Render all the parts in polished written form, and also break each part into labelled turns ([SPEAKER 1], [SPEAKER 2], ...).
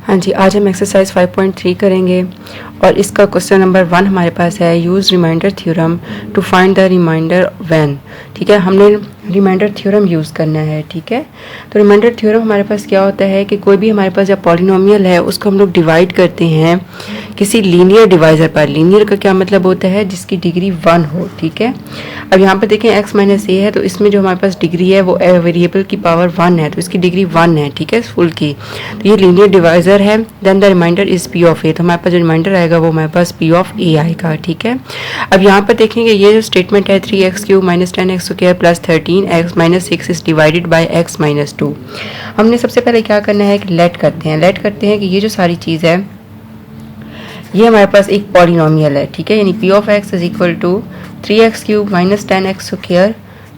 [SPEAKER 1] हाँ जी, आज हम एक्सरसाइज 5.3 करेंगे और इसका क्वेश्चन नंबर 1 हमारे पास है use remainder theorem to find the remainder when. ठीक है, हमने रिमाइंडर थ्योरम यूज़ करना है। ठीक है, तो रिमाइंडर थ्योरम हमारे पास क्या होता है कि कोई भी हमारे पास जब पॉलिनोमियल है उसको हम लोग डिवाइड करते हैं किसी लीनियर डिवाइज़र पर। लीनियर का क्या मतलब होता है, जिसकी डिग्री 1 हो। ठीक है, अब यहाँ पर देखें x माइनस ए है, तो इसमें जो हमारे पास डिग्री है वो वेरिएबल की पावर 1 है, तो इसकी डिग्री 1 है। ठीक है, फुल की, तो ये लीनियर डिवाइज़र है। Then the remainder is P of A, तो हमारे पास जो रिमाइंडर आएगा वो हमारे पास पी ऑफ ए आएगा। ठीक है, अब यहाँ पर देखेंगे ये जो स्टेटमेंट है 3x³ minus 10x² plus 13x minus 6 is divided by x minus 2। हमने सबसे पहले क्या करना है कि लेट करते हैं कि ये जो सारी चीज़ है ये हमारे पास एक पॉलिनोमियल है। ठीक है, यानी p of x is equal to 3x³ minus 10x²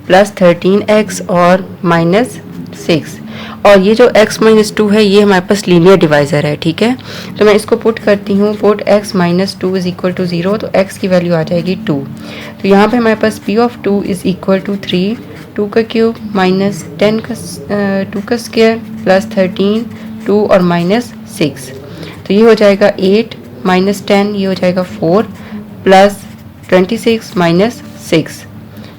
[SPEAKER 1] plus 13x और माइनस 6, और ये जो x माइनस 2 है ये हमारे पास लीनियर डिवाइज़र है। ठीक है, तो मैं इसको पुट करती हूँ, put x minus 2 is equal to 0, तो x की वैल्यू आ जाएगी 2। तो यहाँ पे हमारे पास p of 2 is equal to 3, 2 का क्यूब माइनस 10 का 2 का स्क्वायर प्लस 13 2 और माइनस 6, तो ये हो जाएगा 8 माइनस 10, ये हो जाएगा 4 प्लस 26 माइनस 6।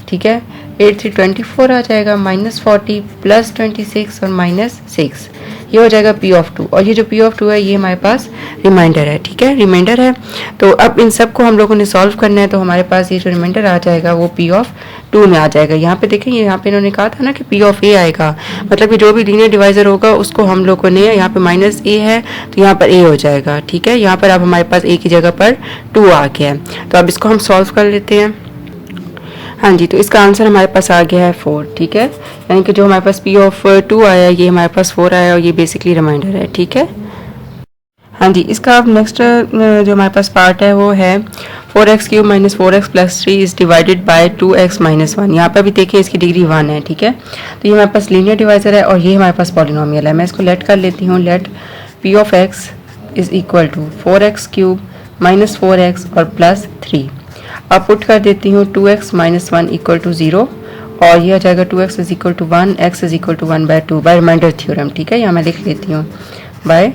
[SPEAKER 1] ठीक है, 8 3 24 आ जाएगा, माइनस 40 प्लस 26 और माइनस 6, ये हो जाएगा पी ऑफ 2। और ये जो पी ऑफ 2 है ये हमारे पास रिमाइंडर है। ठीक है, रिमाइंडर है। तो अब इन सब को हम लोगों ने सॉल्व करना है, तो हमारे पास ये जो रिमाइंडर आ जाएगा वो पी ऑफ 2 में आ जाएगा। यहाँ पे देखें, यहाँ पे इन्होंने कहा था ना कि पी ऑफ ए आएगा, मतलब कि जो भी लीनियर डिवाइज़र होगा उसको हम लोगों ने, यहाँ पे माइनस ए है तो यहाँ पर ए हो जाएगा। ठीक है, यहाँ पर अब हमारे पास ए की जगह पर 2 आ गया है, तो अब इसको हम सॉल्व कर लेते हैं। हाँ जी, तो इसका आंसर हमारे पास आ गया है 4। ठीक है, यानी कि जो हमारे पास पी ऑफ 2 आया ये हमारे पास 4 आया, और ये बेसिकली रिमाइंडर है। ठीक है, हाँ जी, इसका अब नेक्स्ट जो हमारे पास पार्ट है वो है 4x³ minus 4x plus 3 is divided by 2x minus 1। यहाँ पर भी देखिए इसकी डिग्री 1 है। ठीक है, तो ये हमारे पास लीनियर डिवाइज़र है और ये हमारे पास पॉलिनोमियल है। मैं इसको लेट कर लेती हूँ, let p of x is equal to 4x³ minus 4x और प्लस 3। अब पुट कर देती हूँ 2x माइनस 1 इक्वल टू 0, और ये आ जाएगा 2x is equal to 1, x is equal to 1/2 by remainder theorem. ठीक है, यहाँ मैं लिख लेती हूँ बाय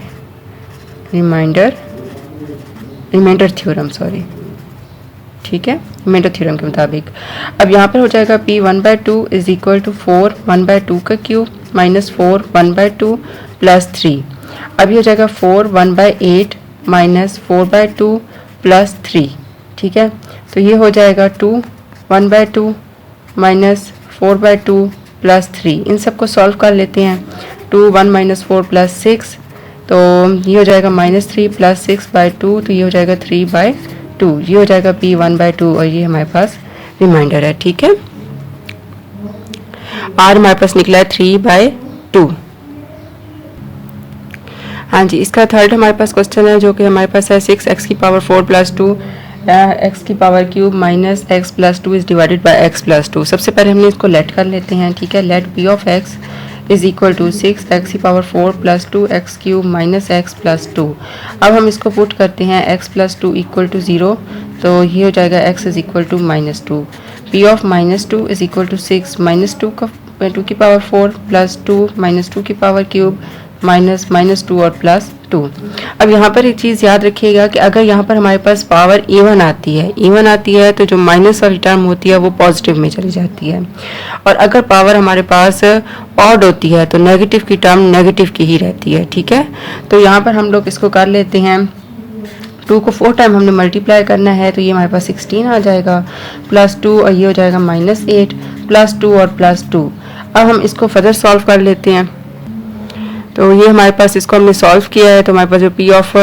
[SPEAKER 1] रिमाइंडर थ्योरम, सॉरी। ठीक है, रिमाइंडर थ्योरम के मुताबिक। अब यहाँ पर हो जाएगा p 1/2 इज इक्वल टू 4 1/2 का क्यूब माइनस 4 1/2 प्लस 3। अब ये हो जाएगा 4 1/8 माइनस 4/2 प्लस 3। ठीक है, तो ये हो जाएगा 2 1/2 माइनस 4/2 प्लस 3। इन सबको सॉल्व कर लेते हैं। 2 1 माइनस 4 प्लस 6, तो ये हो जाएगा माइनस 3 प्लस 6/2, तो ये हो जाएगा 3/2, ये हो जाएगा p 1/2, और ये हमारे पास रिमाइंडर है। ठीक है, r हमारे पास निकला है 3/2। हाँ जी, इसका थर्ड हमारे पास क्वेश्चन है जो कि हमारे पास है 6x की पावर 4 प्लस 2 x की power cube minus x plus 2 is divided bye x plus 2। सबसे पहले हमने इसको लेट कर लेते हैं। ठीक है, let p of x is equal to 6x की power 4 plus 2x³ minus x plus 2। अब हम इसको पुट करते हैं x प्लस 2 इक्वल टू 0, तो ये हो जाएगा x is equal to minus 2। p of minus 2 is equal to 6 minus 2 की पावर 4 प्लस 2 माइनस 2 की पावर क्यूब माइनस माइनस 2 और प्लस 2। अब यहाँ पर एक चीज़ याद रखिएगा कि अगर यहाँ पर हमारे पास पावर इवन आती है तो जो माइनस वाली टर्म होती है वो पॉजिटिव में चली जाती है, और अगर पावर हमारे पास ऑड होती है तो नेगेटिव की टर्म नेगेटिव की ही रहती है। ठीक है, तो यहाँ पर हम लोग इसको कर लेते हैं। 2 को 4 टाइम हमने मल्टीप्लाई करना है, तो ये हमारे पास 16 आ जाएगा प्लस 2, और ये हो जाएगा माइनस 8 प्लस 2 और प्लस 2। अब हम इसको फर्दर सॉल्व कर लेते हैं, तो ये हमारे पास इसको हमने सॉल्व किया है, तो हमारे पास जो p ऑफ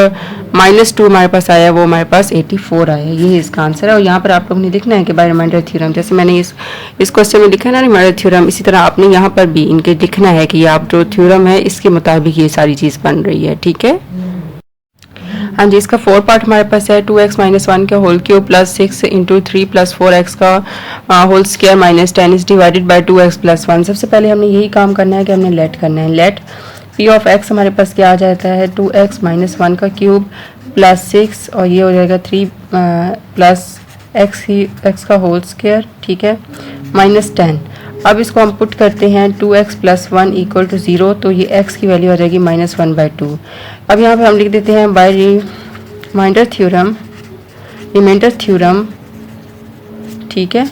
[SPEAKER 1] माइनस 2 हमारे पास आया वो हमारे पास 84 आया। ये इसका आंसर है। और यहाँ पर आप लोगों ने लिखना है कि बाय रिमाइंडर थ्योरम, जैसे मैंने इस क्वेश्चन में लिखा है ना रिमाइंडर थ्योरम, इसी तरह आपने यहाँ पर भी इनके लिखना है कि आप जो थ्योरम है इसके मुताबिक ये सारी चीज़ बन रही है। ठीक है, हाँ जी, इसका 4 पार्ट हमारे पास है 2x माइनस 1 का whole cube plus 6 into 3 plus 4x का whole square minus 10 is divided by 2x plus 1। सबसे पहले हमने यही काम करना है कि हमने लेट करना है। लेट p ऑफ x हमारे पास क्या आ जाता है 2x माइनस 1 का क्यूब प्लस 6, और ये हो जाएगा 3 प्लस x का होल स्क्वायर। ठीक है, माइनस 10। अब इसको हम पुट करते हैं 2x प्लस 1 इक्वल टू 0, तो ये x की वैल्यू आ जाएगी -1/2। अब यहाँ पर हम लिख देते हैं बाय रिमाइंडर थ्योरम, ठीक है।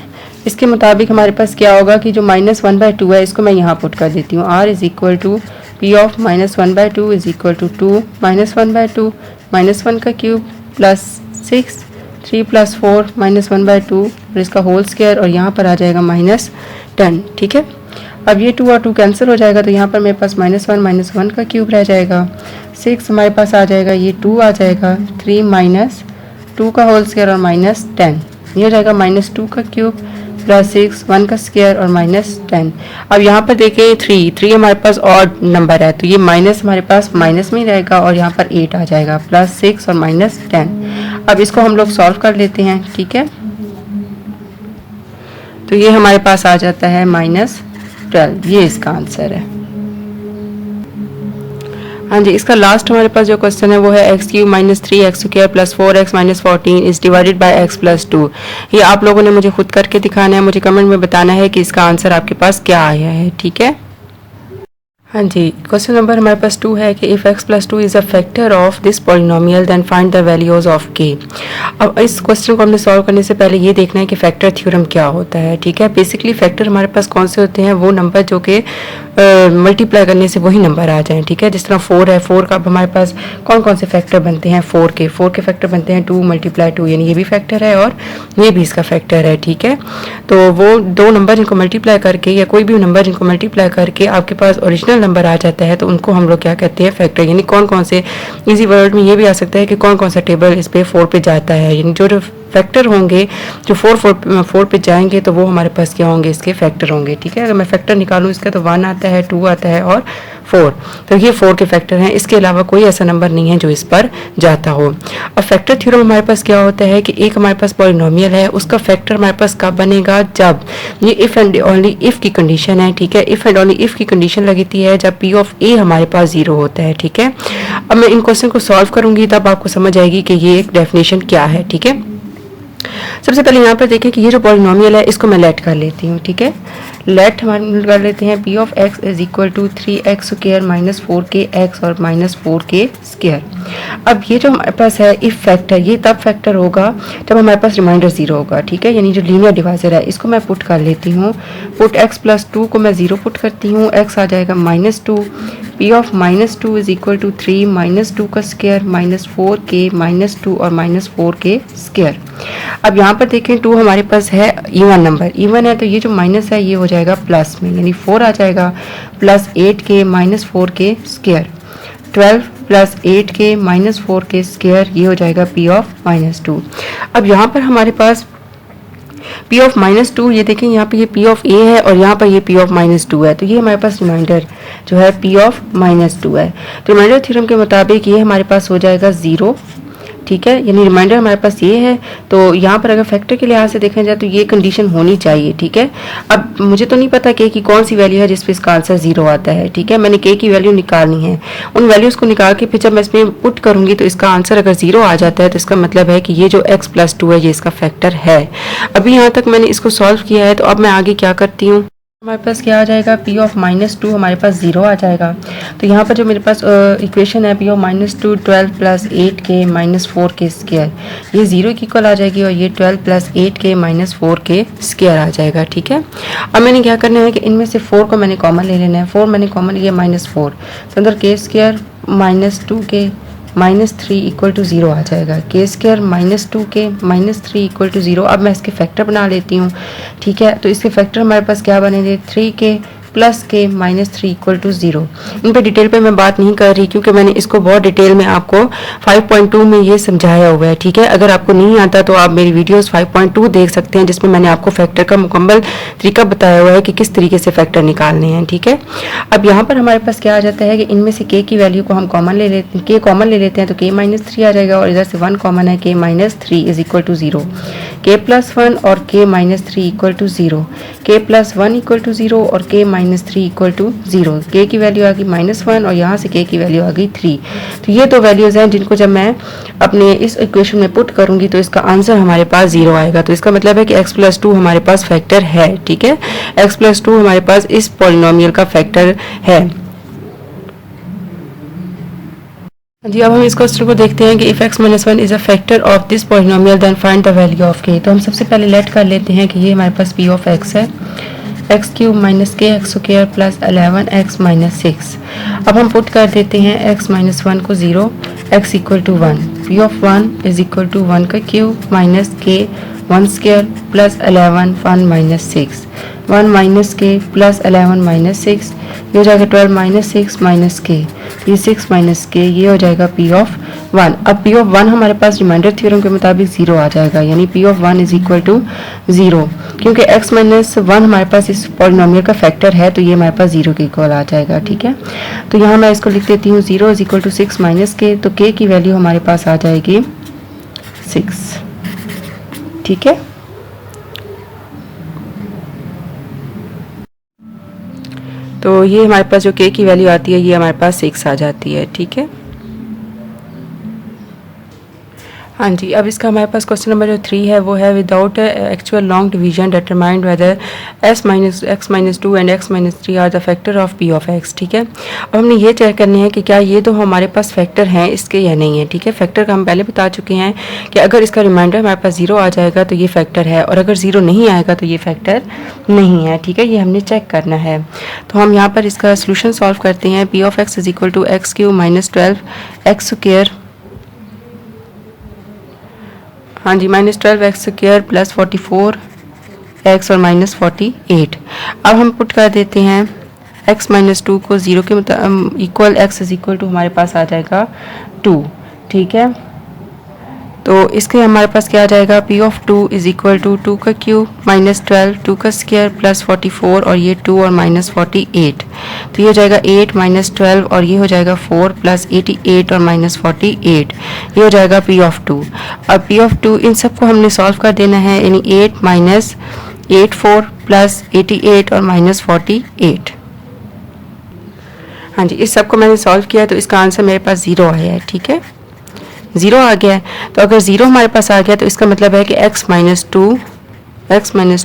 [SPEAKER 1] इसके मुताबिक हमारे पास क्या होगा कि जो -1/2 है इसको मैं यहाँ पुट कर देती हूँ। r is equal to p of -1/2 is equal to 2 -1/2 -1 का क्यूब प्लस 6 3 प्लस 4 -1/2 और इसका होल स्क्वायर, और यहाँ पर आ जाएगा -10, ठीक है। अब ये 2 और 2 कैंसिल हो जाएगा, तो यहाँ पर मेरे पास -1 का क्यूब रह जाएगा। 6 हमारे पास आ जाएगा, ये 2 आ जाएगा, 3 -2 का होल स्क्वायर और -10, ये हो जाएगा -2 का क्यूब प्लस 6 1 का स्क्वायर और -10। अब यहाँ पर देखिए 3 हमारे पास ऑड नंबर है, तो ये माइनस हमारे पास माइनस में ही रहेगा और यहाँ पर 8 आ जाएगा, प्लस 6 और -10। अब इसको हम लोग सॉल्व कर लेते हैं, ठीक है। तो ये हमारे पास आ जाता है -12, ये इसका आंसर है। हाँ जी, इसका लास्ट हमारे पास जो क्वेश्चन है वो है x³ - 3x² plus 4x - 14 is divided bye x plus 2। ये आप लोगों ने मुझे खुद करके दिखाना है, मुझे कमेंट में बताना है कि इसका आंसर आपके पास क्या आया है, ठीक है। हाँ जी, क्वेश्चन नंबर हमारे पास 2 है कि if x plus 2 is a factor of this polynomial then find the values of k। अब इस क्वेश्चन को हमने सॉल्व करने से पहले ये देखना है कि फैक्टर थ्योरम क्या होता है, ठीक है। बेसिकली फैक्टर हमारे पास कौन से होते हैं, वो नंबर जो कि मल्टीप्लाई करने से वही नंबर आ जाएं, ठीक है। जिस तरह 4 है, 4 का अब हमारे पास कौन कौन से फैक्टर बनते हैं, 4 के फैक्टर बनते हैं 2 × 2, यानी ये भी फैक्टर है और ये भी इसका फैक्टर है, ठीक है। तो वो दो नंबर जिनको मल्टीप्लाई करके या कोई भी नंबर जिनको मल्टीप्लाई करके आपके पास ओरिजिनल नंबर आ जाता है, तो उनको हम लोग क्या कहते हैं, फैक्टर। यानी कौन कौन से, इजी वर्ड में ये भी आ सकता है कि कौन कौन सा टेबल इस पे 4 पे जाता है, यानी जो फैक्टर होंगे जो 4 पे जाएंगे तो वो हमारे पास क्या होंगे, इसके फैक्टर होंगे, ठीक है। अगर मैं फैक्टर निकालूं इसका तो 1 आता है, 2 आता है और 4, तो ये 4 के फैक्टर हैं। इसके अलावा कोई ऐसा नंबर नहीं है जो इस पर जाता हो। अब फैक्टर थ्योरम हमारे पास क्या होता है कि एक हमारे पास पॉलिनोमियल है, उसका फैक्टर हमारे पास कब बनेगा, जब ये इफ एंड ओनली इफ की कंडीशन है, ठीक है। इफ एंड ओनली इफ की कंडीशन लगती है जब p ऑफ a हमारे पास 0 होता है, ठीक है। अब मैं इन क्वेश्चन को सॉल्व करूंगी तब आपको समझ आएगी कि ये एक डेफिनेशन क्या है, ठीक है। सबसे पहले यहाँ पर देखें कि ये जो पॉलिनोमियल है इसको मैं लेट कर लेती हूँ, ठीक है। लेट हमारे कर लेते हैं p of x is equal to 3x² - 4kx और -4k²। अब ये जो हमारे पास है इफ फैक्टर, ये तब फैक्टर होगा जब हमारे पास रिमाइंडर 0 होगा, ठीक है। यानी जो लीनियर डिवाइजर है इसको मैं पुट कर लेती हूँ। पुट x प्लस 2 को मैं 0 पुट करती हूँ, x आ जाएगा -2, p of -2 is equal to 3 -2 का स्क्वायर -4k -2 और -4k²। अब यहाँ पर देखें 2 हमारे पास है इवन नंबर, इवन है तो ये जो माइनस है ये हो जाएगा प्लस में, यानी 4 आ जाएगा plus 8k -4k²। 12 plus 8k -4k², ये हो जाएगा p ऑफ -2। अब यहाँ पर हमारे पास p ऑफ -2, ये देखें यहाँ पे ये p ऑफ a है और यहाँ पर ये p ऑफ -2 है, तो ये हमारे पास रिमाइंडर जो है p ऑफ -2 है। तो रिमाइंडर थ्योरम के मुताबिक ये हमारे पास हो जाएगा 0, ठीक है। यानी रिमाइंडर हमारे पास ये है, तो यहाँ पर अगर फैक्टर के लिहाज से देखा जाए तो ये कंडीशन होनी चाहिए, ठीक है। अब मुझे तो नहीं पता k की कौन सी वैल्यू है जिस पे इसका आंसर 0 आता है, ठीक है। मैंने k की वैल्यू निकालनी है, उन वैल्यूज़ को निकाल के फिर जब मैं इसमें पुट करूँगी तो इसका आंसर अगर 0 आ जाता है तो इसका मतलब है कि ये जो x प्लस 2 है ये इसका फैक्टर है। अभी यहाँ तक मैंने इसको सॉल्व किया है, तो अब मैं आगे क्या करती हूँ, हमारे पास क्या आ जाएगा, p ऑफ -2 हमारे पास 0 आ जाएगा। तो यहाँ पर जो मेरे पास इक्वेशन है p of -2 12 plus 8k -4k², ये 0 की इक्वल आ जाएगी और ये 12 प्लस 8k -4k² आ जाएगा, ठीक है। अब मैंने क्या करना है कि इनमें से 4 को मैंने कॉमन ले लेना है। 4 मैंने कॉमन लिया -4, तो अंदर k² -2k -3 इक्वल टू 0 आ जाएगा, k² -2k -3 इक्वल टू 0। अब मैं इसके फैक्टर बना लेती हूँ, ठीक है। तो इसके फैक्टर हमारे पास क्या बनेंगे, 3k plus k -3 equal to 0। इन पर डिटेल पे मैं बात नहीं कर रही क्योंकि मैंने इसको बहुत डिटेल में आपको 5.2 में ये समझाया हुआ है, ठीक है। अगर आपको नहीं आता तो आप मेरी वीडियोस 5.2 देख सकते हैं जिसमें मैंने आपको फैक्टर का मुकम्मल तरीका बताया हुआ है कि किस तरीके से फैक्टर निकालने हैं, ठीक है। अब यहाँ पर हमारे पास क्या आ जाता है कि इनमें से k की वैल्यू को हम कॉमन ले लेते हैं, k कॉमन ले लेते हैं तो k -3 आ जाएगा और इधर से 1 कॉमन है, k -3 is equal to 0। k plus 1 और k minus 3 equal to 0, k plus 1 equal to 0 और k minus 3 equal to 0। k की वैल्यू आ गई -1 और यहाँ से k की वैल्यू आ गई 3। तो ये दो वैल्यूज़ हैं जिनको जब मैं अपने इस इक्वेशन में पुट करूँगी तो इसका आंसर हमारे पास 0 आएगा। तो इसका मतलब है कि x प्लस 2 हमारे पास फैक्टर है, ठीक है, x प्लस 2 हमारे पास इस पॉलिनोमियल का फैक्टर है। जी अब हम इस क्वेश्चन को देखते हैं कि if x minus 1 is a factor of this polynomial then find the value of k। तो हम सबसे पहले लेट कर लेते हैं कि ये हमारे पास p ऑफ x है, एक्स क्यूब माइनस के x square plus 11x minus 6। अब हम पुट कर देते हैं x माइनस 1 को 0, x equal to 1, p of 1 is equal to 1 का cube minus k 1 square plus 11 1 minus 6, 1 minus k plus 11 minus 6, ये हो जाएगा 12 माइनस 6 माइनस k, ये 6 माइनस k, ये हो जाएगा p ऑफ 1। अब p ऑफ 1 हमारे पास रिमाइंडर थ्योरम के मुताबिक 0 आ जाएगा, यानी p of 1 is equal to 0। क्योंकि x माइनस 1 हमारे पास इस पॉलिनोमियल का फैक्टर है तो ये हमारे पास 0 के इक्वल आ जाएगा, ठीक है। तो यहाँ मैं इसको लिख देती हूँ 0 is equal to 6 minus k, तो k की वैल्यू हमारे पास आ जाएगी 6, ठीक है। तो ये हमारे पास जो k की वैल्यू आती है ये हमारे पास 6 आ जाती है, ठीक है। हाँ जी, अब इसका हमारे पास क्वेश्चन नंबर जो 3 है वो है without actual long division determined whether x minus 2 and x minus 3 are the factor of p of x, ठीक है। अब हमने ये चेक करने हैं कि क्या ये तो हमारे पास फैक्टर हैं इसके या नहीं है, ठीक है। फैक्टर का हम पहले बता चुके हैं कि अगर इसका रिमाइंडर हमारे पास 0 आ जाएगा तो ये फैक्टर है, और अगर 0 नहीं आएगा तो ये फैक्टर नहीं है, ठीक है। ये हमने चेक करना है। तो हम यहाँ पर इसका सोल्यूशन सॉल्व करते हैं। p of x is equal to x cube minus 12x square, हाँ जी, minus 12x square plus 44x और माइनस 48। अब हम पुट कर देते हैं x माइनस 2 को 0 के equal, x is equal to हमारे पास आ जाएगा 2, ठीक है। तो इसके हमारे पास क्या आ जाएगा, p of 2 is equal to 2 का क्यूब माइनस 12 2 का स्क्वायर प्लस 44 और ये 2 और माइनस 48, तो ये हो जाएगा 8 माइनस 12 और ये हो जाएगा 4 प्लस 88 और माइनस 48, ये हो जाएगा p ऑफ 2। अब p ऑफ 2 इन सबको हमने सॉल्व कर देना है, यानी 8 माइनस 84 प्लस 88 और माइनस 48। हाँ जी, इस सबको मैंने सॉल्व किया तो इसका आंसर मेरे पास 0 आया है, ठीक है, 0 आ गया है। तो अगर 0 हमारे पास आ गया तो इसका मतलब है कि x minus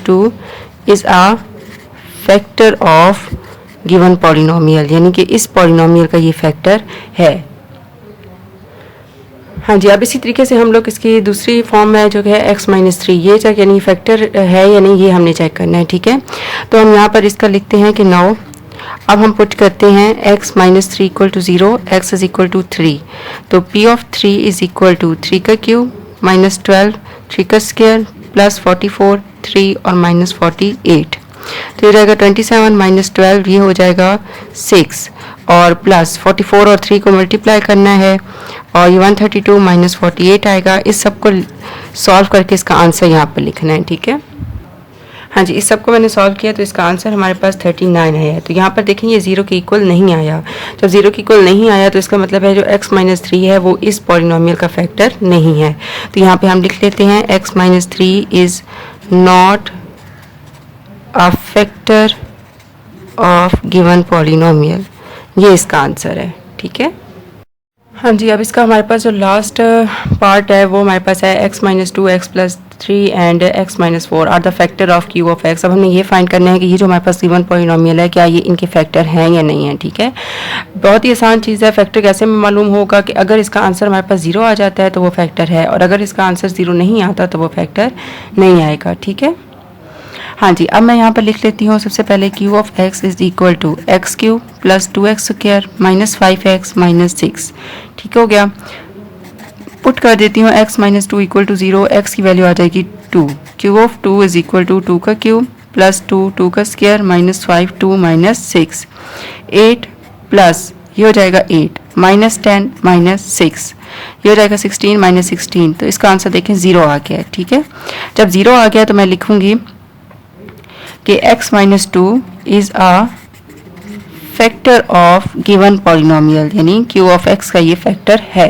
[SPEAKER 1] 2 is a factor of given polynomial, यानी कि इस पॉलिनोमियल का ये फैक्टर है। हाँ जी, अब इसी तरीके से हम लोग इसकी दूसरी फॉर्म में जो है x माइनस 3, ये चेक यानी फैक्टर है या नहीं ये हमने चेक करना है, ठीक है। तो हम यहाँ पर इसका लिखते हैं कि 9। अब हम पुट करते हैं x minus 3 equal to 0, x is equal to 3, तो p of 3 is equal to 3 का क्यूब माइनस 12 3 का स्क्वायर प्लस 44 3 और माइनस 48, तो ये रहेगा 27 माइनस 12, ये हो जाएगा 6 और प्लस 44 और 3 को मल्टीप्लाई करना है और ये 132 माइनस 48 आएगा। इस सब को सॉल्व करके इसका आंसर यहाँ पर लिखना है, ठीक है। हाँ जी, इस सब को मैंने सॉल्व किया तो इसका आंसर हमारे पास 39 आया है। तो यहाँ पर देखें ये 0 के इक्वल नहीं आया। जब 0 के इक्वल नहीं आया तो इसका मतलब है जो x माइनस 3 है वो इस पॉलिनोमियल का फैक्टर नहीं है। तो यहाँ पे हम लिख लेते हैं x minus 3 is not a factor of given polynomial, ये इसका आंसर है, ठीक है। हाँ जी, अब इसका हमारे पास जो लास्ट पार्ट है वो हमारे पास है x minus 2 x plus 3 and x minus 4 are the factor of q of x। अब हमें ये फाइंड करना है कि ये जो हमारे पास गिवन पॉलिनोमियल है क्या ये इनके फैक्टर हैं या नहीं है, ठीक है। बहुत ही आसान चीज़ है। फैक्टर कैसे में मालूम होगा कि अगर इसका आंसर हमारे पास 0 आ जाता है तो वो फैक्टर है, और अगर इसका आंसर 0 नहीं आता तो वो फैक्टर नहीं आएगा, ठीक है। हाँ जी, अब मैं यहाँ पर लिख लेती हूँ सबसे पहले q of x is equal to x cube plus 2x square minus 5x minus 6, ठीक हो गया। पुट कर देती हूँ x minus 2 equal to 0, x की वैल्यू आ जाएगी 2, q of 2 is equal to 2 का क्यूब प्लस 2 का स्क्वायर माइनस 5 2 माइनस 6, 8 प्लस ये हो जाएगा 8 माइनस 10 माइनस 6, ये हो जाएगा 16 माइनस 16। तो इसका आंसर देखें 0 आ गया है, ठीक है। जब 0 आ गया तो मैं लिखूंगी कि x minus 2 is a factor of given polynomial, यानी q ऑफ x का ये फैक्टर है।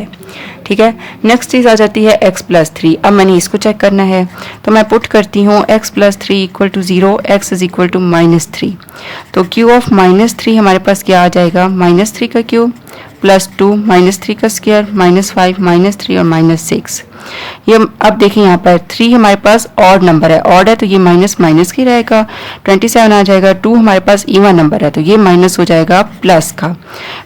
[SPEAKER 1] ठीक है। नेक्स्ट चीज़ आ जाती है x प्लस 3। अब मैंने इसको चेक करना है तो मैं पुट करती हूँ x plus 3 equal to 0, x is equal to -3। तो q ऑफ -3 हमारे पास क्या आ जाएगा, -3 का क्यूब प्लस 2 -3 का स्क्वायर -5 -3 और -6। ये अब देखें यहाँ पर 3 हमारे पास ऑड नंबर है, ऑड है तो ये माइनस माइनस की रहेगा, 27 आ जाएगा। 2 हमारे पास इवन नंबर है तो ये माइनस हो जाएगा प्लस का,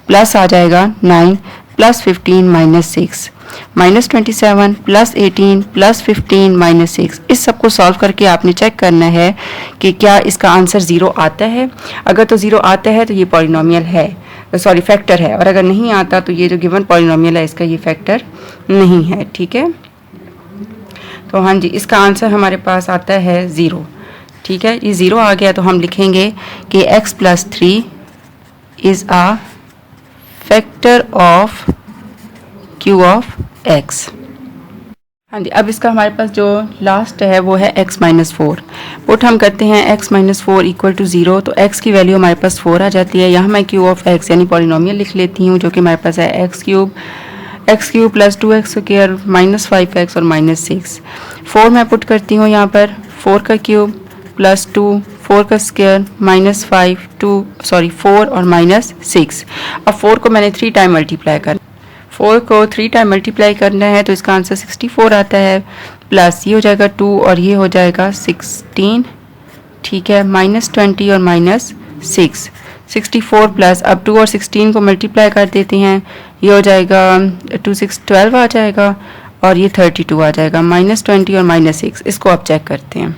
[SPEAKER 1] प्लस आ जाएगा 9 प्लस 15 -6 -27 प्लस 18 प्लस 15 -6। इस सब को सॉल्व करके आपने चेक करना है कि क्या इसका आंसर 0 आता है। अगर तो 0 आता है तो ये पॉलिनोमियल है, सॉरी फैक्टर है, और अगर नहीं आता तो ये जो गिवन पॉलिनोमियल है इसका ये फैक्टर नहीं है। ठीक है, तो हाँ जी, इसका आंसर हमारे पास आता है 0। ठीक है, ये 0 आ गया तो हम लिखेंगे कि x plus 3 is a factor of q of x। हाँ जी, अब इसका हमारे पास जो लास्ट है वो है x माइनस 4। पुट हम करते हैं x माइनस 4 इक्वल टू 0, तो x की वैल्यू हमारे पास 4 आ जाती है। यहाँ मैं q ऑफ x यानी पॉलिनोमियल लिख लेती हूँ जो कि हमारे पास है x cube plus 2x square -5x और -6। 4 मैं पुट करती हूँ यहाँ पर, 4 का क्यूब प्लस 2, 4 का स्क्वायर -5 4 और -6। अब 4 को मैंने 3 टाइम मल्टीप्लाई करना, 4 को 3 टाइम मल्टीप्लाई करना है तो इसका आंसर 64 आता है, प्लस ये हो जाएगा 2 और ये हो जाएगा 16। ठीक है, -20 और -6, 64 प्लस, अब 2 और 16 को मल्टीप्लाई कर देते हैं, ये हो जाएगा 2 6 12 आ जाएगा और ये 32 आ जाएगा, -20 और -6। इसको आप चेक करते हैं।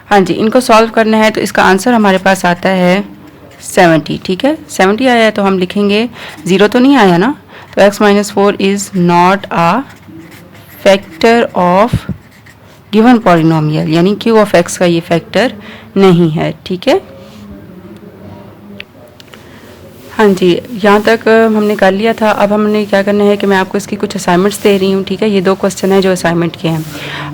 [SPEAKER 1] हाँ जी, इनको सॉल्व करना है तो इसका आंसर हमारे पास आता है 70। ठीक है, 70 आया है तो हम लिखेंगे, 0 तो नहीं आया ना, तो x minus 4 is not a factor of given polynomial, यानी q ऑफ x का ये फैक्टर नहीं है। ठीक है, हाँ जी, यहाँ तक हमने कर लिया था। अब हमने क्या करना है कि मैं आपको इसकी कुछ असाइनमेंट्स दे रही हूँ। ठीक है, ये 2 क्वेश्चन है जो असाइनमेंट के हैं।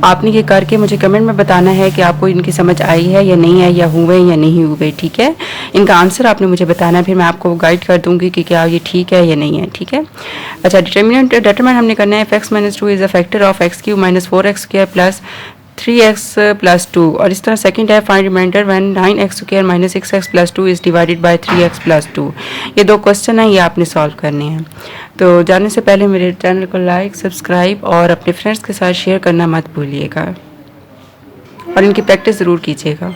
[SPEAKER 1] आपने ये करके मुझे कमेंट में बताना है कि आपको इनकी समझ आई है या नहीं है, या हुए या नहीं हुए। ठीक है, इनका आंसर आपने मुझे बताना है, फिर मैं आपको गाइड कर दूँगी कि क्या ये ठीक है या नहीं है। ठीक है, अच्छा, डिटरमिनेंट हमने करना है x minus 2 is a factor of x cube minus 4x square plus 3x plus 2, और इस तरह सेकंड है find remainder when 9x square minus 6x plus 2 is divided by 3x plus 2। ये 2 क्वेश्चन हैं, ये आपने सॉल्व करने हैं। तो जाने से पहले मेरे चैनल को लाइक, सब्सक्राइब और अपने फ्रेंड्स के साथ शेयर करना मत भूलिएगा, और इनकी प्रैक्टिस ज़रूर कीजिएगा।